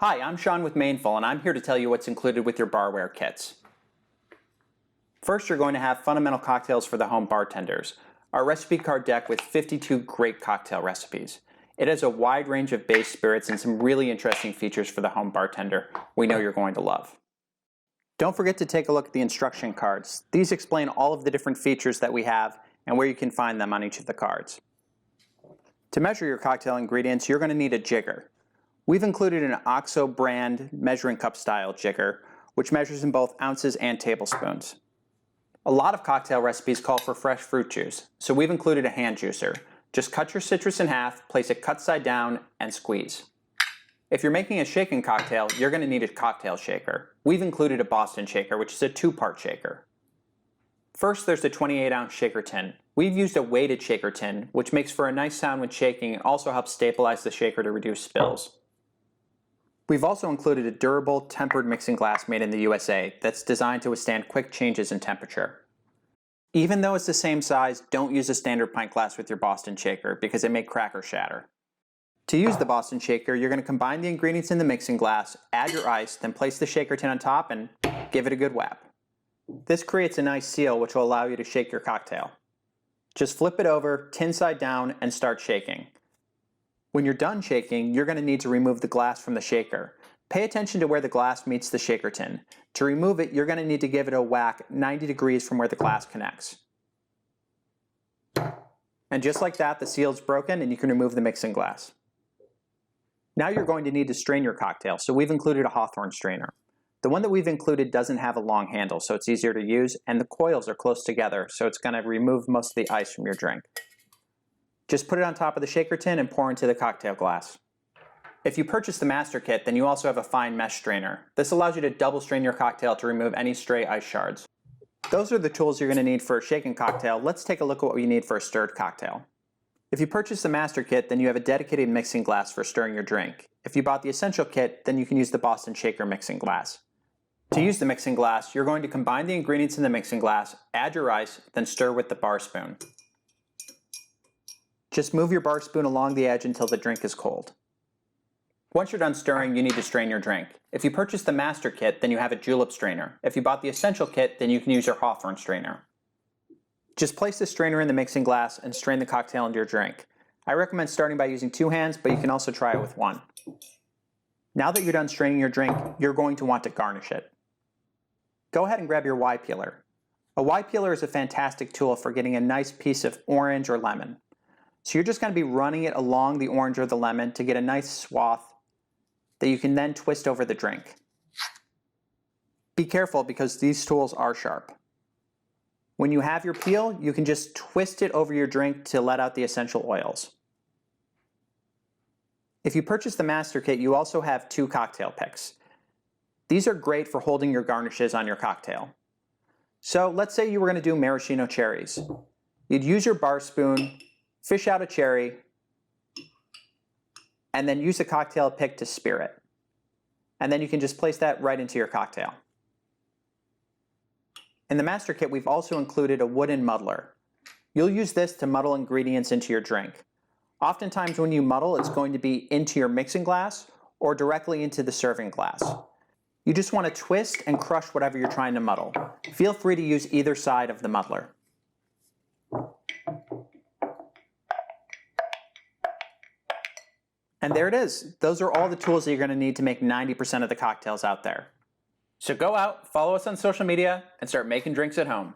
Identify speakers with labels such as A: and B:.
A: Hi, I'm Sean with Maneful, and I'm here to tell you what's included with your Barware kits. First, you're going to have fundamental cocktails for the home bartenders. Our recipe card deck with 52 great cocktail recipes. It has a wide range of base spirits and some really interesting features for the home bartender we know you're going to love. Don't forget to take a look at the instruction cards. These explain all of the different features that we have and where you can find them on each of the cards. To measure your cocktail ingredients, you're going to need a jigger. We've included an OXO brand measuring cup style jigger, which measures in both ounces and tablespoons. A lot of cocktail recipes call for fresh fruit juice, so we've included a hand juicer. Just cut your citrus in half, place it cut side down, and squeeze. If you're making a shaken cocktail, you're going to need a cocktail shaker. We've included a Boston shaker, which is a 2-part shaker. First, there's the 28-ounce shaker tin. We've used a weighted shaker tin, which makes for a nice sound when shaking and also helps stabilize the shaker to reduce spills. We've also included a durable, tempered mixing glass made in the USA that's designed to withstand quick changes in temperature. Even though it's the same size, don't use a standard pint glass with your Boston shaker because it may crack or shatter. To use the Boston shaker, you're going to combine the ingredients in the mixing glass, add your ice, then place the shaker tin on top and give it a good whap. This creates a nice seal which will allow you to shake your cocktail. Just flip it over, tin side down, and start shaking. When you're done shaking, you're going to need to remove the glass from the shaker. Pay attention to where the glass meets the shaker tin. To remove it, you're going to need to give it a whack 90 degrees from where the glass connects. And just like that, the seal's broken and you can remove the mixing glass. Now you're going to need to strain your cocktail, so we've included a Hawthorne strainer. The one that we've included doesn't have a long handle, so it's easier to use, and the coils are close together, so it's going to remove most of the ice from your drink. Just put it on top of the shaker tin and pour into the cocktail glass. If you purchase the Master Kit, then you also have a fine mesh strainer. This allows you to double strain your cocktail to remove any stray ice shards. Those are the tools you're going to need for a shaken cocktail. Let's take a look at what you need for a stirred cocktail. If you purchase the Master Kit, then you have a dedicated mixing glass for stirring your drink. If you bought the Essential Kit, then you can use the Boston Shaker mixing glass. To use the mixing glass, you're going to combine the ingredients in the mixing glass, add your ice, then stir with the bar spoon. Just move your bar spoon along the edge until the drink is cold. Once you're done stirring, you need to strain your drink. If you purchase the Master Kit, then you have a julep strainer. If you bought the Essential Kit, then you can use your Hawthorne strainer. Just place the strainer in the mixing glass and strain the cocktail into your drink. I recommend starting by using 2 hands, but you can also try it with 1. Now that you're done straining your drink, you're going to want to garnish it. Go ahead and grab your Y peeler. A Y peeler is a fantastic tool for getting a nice piece of orange or lemon. So you're just going to be running it along the orange or the lemon to get a nice swath that you can then twist over the drink. Be careful because these tools are sharp. When you have your peel, you can just twist it over your drink to let out the essential oils. If you purchase the Master Kit, you also have 2 cocktail picks. These are great for holding your garnishes on your cocktail. So let's say you were going to do maraschino cherries. You'd use your bar spoon, fish out a cherry, and then use a cocktail pick to spear it. And then you can just place that right into your cocktail. In the Master Kit, we've also included a wooden muddler. You'll use this to muddle ingredients into your drink. Oftentimes when you muddle, it's going to be into your mixing glass or directly into the serving glass. You just want to twist and crush whatever you're trying to muddle. Feel free to use either side of the muddler. And there it is. Those are all the tools that you're going to need to make 90% of the cocktails out there. So go out, follow us on social media, and start making drinks at home.